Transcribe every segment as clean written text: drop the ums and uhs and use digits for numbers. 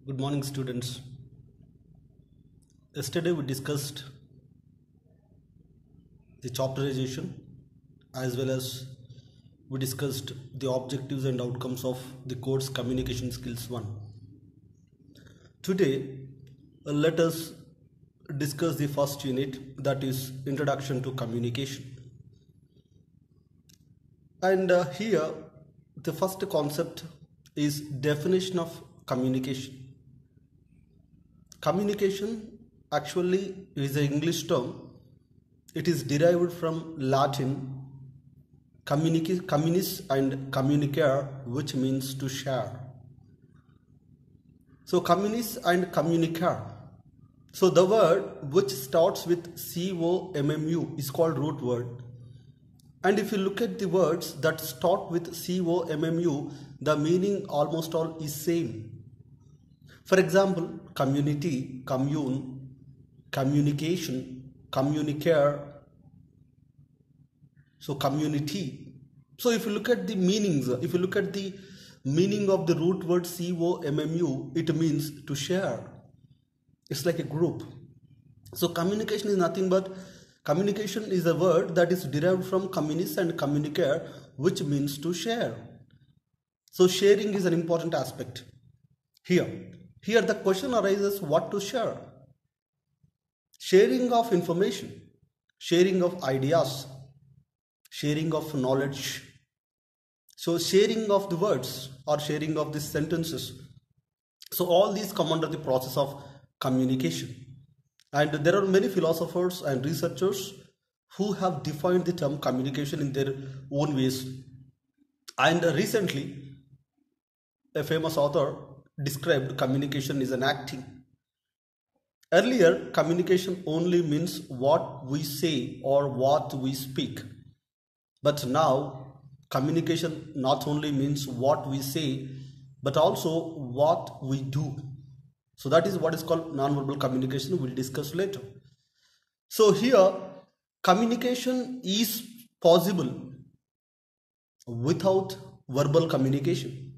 Good morning, students. Yesterday we discussed the chapterization as well as we discussed the objectives and outcomes of the course Communication Skills 1. Today, let us discuss the first unit, that is Introduction to Communication. And here the first concept is definition of communication. Communication actually is an English term. It is derived from Latin communis and communicare, which means to share. So communis and communicare. So the word which starts with COMMU is called root word. And if you look at the words that start with COMMU, the meaning almost all is same. For example, community, commune, communication, communicare, so community. So if you look at the meanings, if you look at the meaning of the root word COMMU, it means to share. It's like a group. So communication is nothing but, communication is a word that is derived from communis and communicare, which means to share. So sharing is an important aspect here. Here the question arises, what to share? Sharing of information, sharing of ideas, sharing of knowledge. So sharing of the words or sharing of the sentences. So all these come under the process of communication. And there are many philosophers and researchers who have defined the term communication in their own ways. And recently, a famous author described communication as an acting. Earlier, communication only means what we say or what we speak. But now, communication not only means what we say, but also what we do. So that is what is called non-verbal communication. We'll discuss later. So here, communication is possible without verbal communication.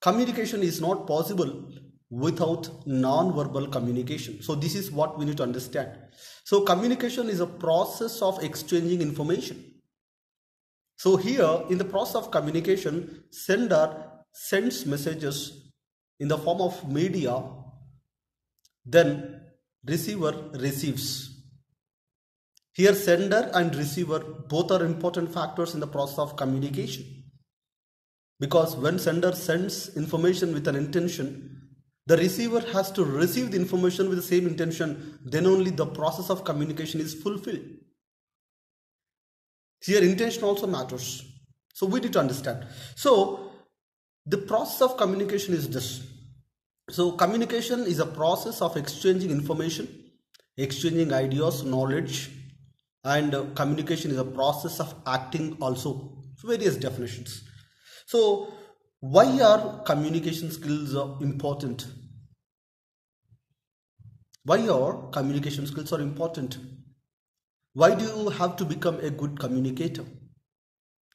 Communication is not possible without non-verbal communication. So this is what we need to understand. So communication is a process of exchanging information. So here in the process of communication, sender sends messages in the form of media, then receiver receives. Here sender and receiver both are important factors in the process of communication. Because when sender sends information with an intention, the receiver has to receive the information with the same intention, then only the process of communication is fulfilled. Here intention also matters. So we need to understand. So the process of communication is this. So communication is a process of exchanging information, exchanging ideas, knowledge, and communication is a process of acting also. Various definitions. So why are communication skills important? Why are communication skills are important? Why do you have to become a good communicator?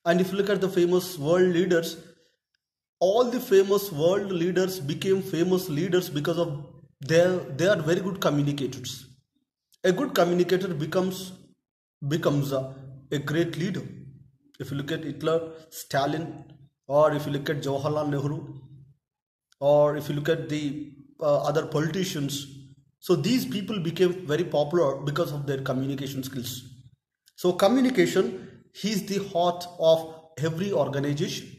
And if you look at the famous world leaders, all the famous world leaders became famous leaders because of they are very good communicators. A good communicator becomes a great leader. If you look at Hitler, Stalin, or if you look at Jawaharlal Nehru, or if you look at the other politicians, so these people became very popular because of their communication skills. So communication is the heart of every organization.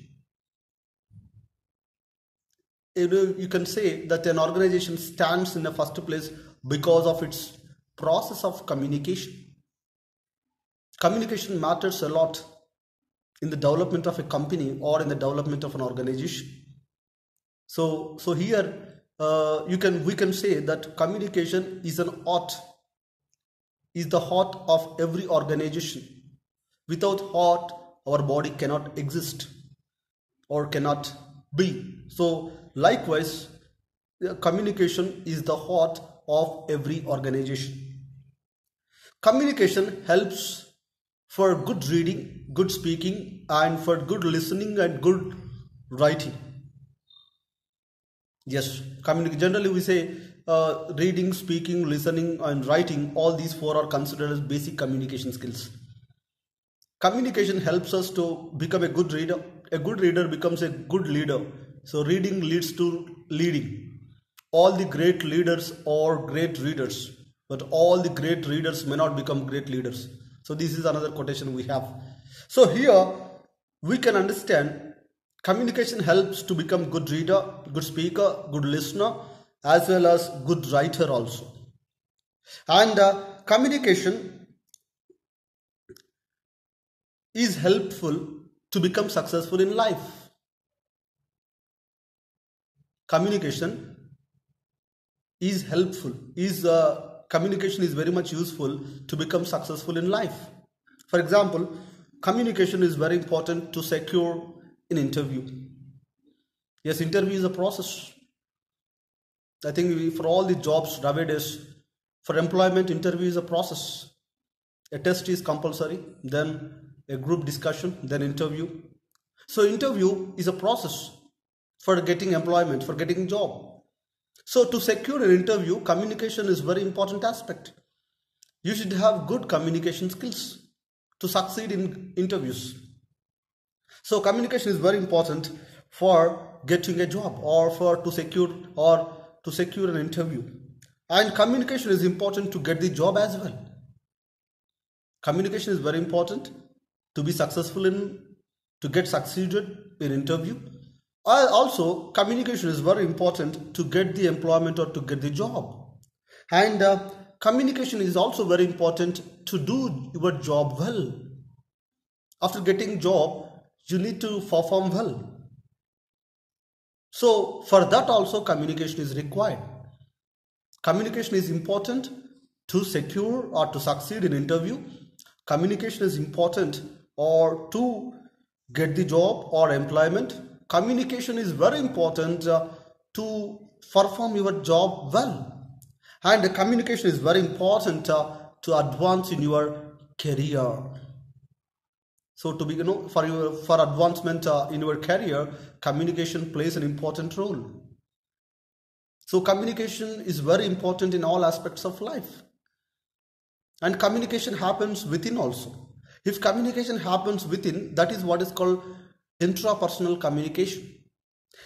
You can say that an organization stands in the first place because of its process of communication. Communication matters a lot in the development of a company or in the development of an organization. So here we can say that communication is an art, is the heart of every organization. Without heart, our body cannot exist or cannot be. So likewise, communication is the heart of every organization. Communication helps for good reading, good speaking, and for good listening and good writing. Yes, generally we say reading, speaking, listening, and writing, all these four are considered as basic communication skills. Communication helps us to become a good reader. A good reader becomes a good leader. So reading leads to leading. All the great leaders are great readers, but all the great readers may not become great leaders. So this is another quotation we have. So here we can understand communication helps to become good reader, good speaker, good listener, as well as good writer also. And communication is helpful to become successful in life. Communication is helpful, communication is very much useful to become successful in life. For example, communication is very important to secure an interview. Yes, interview is a process. I think for all the jobs nowadays, for employment, interview is a process. A test is compulsory, then a group discussion, then interview. So interview is a process for getting employment, for getting a job. So to secure an interview, communication is very important aspect. You should have good communication skills to succeed in interviews. So communication is very important for getting a job or to secure an interview. And communication is important to get the job as well. Communication is very important to be successful to get succeeded in interview. Also, communication is very important to get the employment or to get the job. And communication is also very important to do your job well. After getting job, you need to perform well. So for that also communication is required. Communication is important to secure or to succeed in interview. Communication is important or to get the job or employment. Communication is very important to perform your job well. And communication is very important to advance in your career. So to be, for advancement in your career, communication plays an important role. So communication is very important in all aspects of life. And communication happens within also. If communication happens within, that is what is called intrapersonal communication.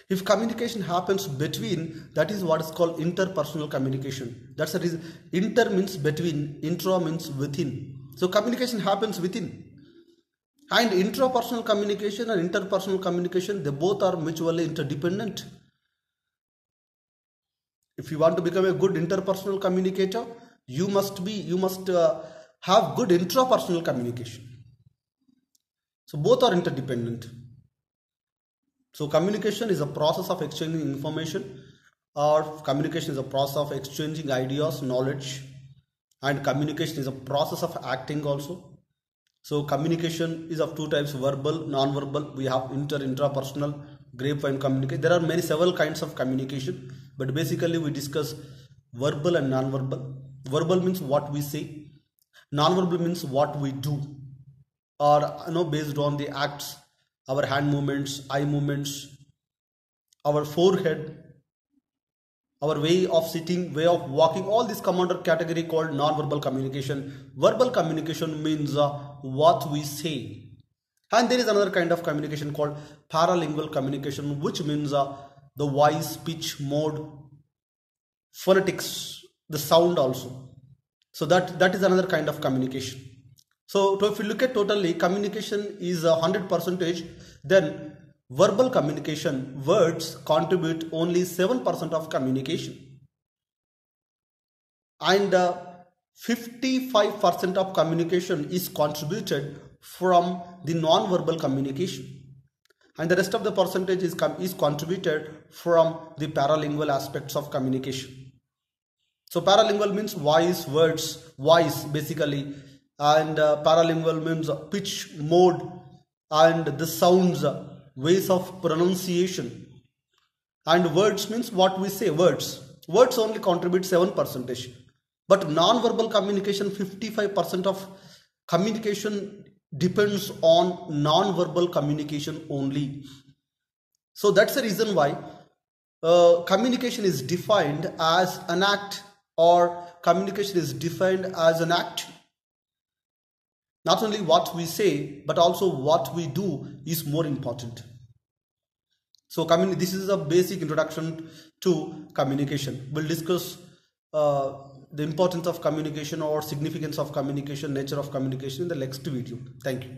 If communication happens between, that is what is called interpersonal communication. That's the reason. Inter means between, intra means within. So communication happens within. And intrapersonal communication and interpersonal communication, they both are mutually interdependent. If you want to become a good interpersonal communicator, you must have good intrapersonal communication. So both are interdependent. So communication is a process of exchanging information, or communication is a process of exchanging ideas, knowledge, and communication is a process of acting also. So communication is of two types: verbal, non-verbal. We have intrapersonal, grapevine communication. There are several kinds of communication, but basically we discuss verbal and non-verbal. Verbal means what we say. Non-verbal means what we do, or based on the acts, our hand movements, eye movements, our forehead, our way of sitting, way of walking, all this come under category called non-verbal communication. Verbal communication means what we say. And there is another kind of communication called paralingual communication, which means the voice, pitch, mode, phonetics, the sound also. So that is another kind of communication. So if you look at totally, communication is 100%, then verbal communication, words contribute only 7% of communication. And 55% of communication is contributed from the non-verbal communication. And the rest of the percentage is contributed from the paralingual aspects of communication. So paralingual means voice, words, voice basically, and paralingual means pitch, mode, and the sounds, ways of pronunciation. And words means what we say, words. Words only contribute 7%. But non-verbal communication, 55% of communication depends on non-verbal communication only. So that's the reason why communication is defined as an act, or communication is defined as an act. Not only what we say, but also what we do is more important. So this is a basic introduction to communication. We'll discuss the importance of communication or significance of communication, nature of communication in the next video. Thank you.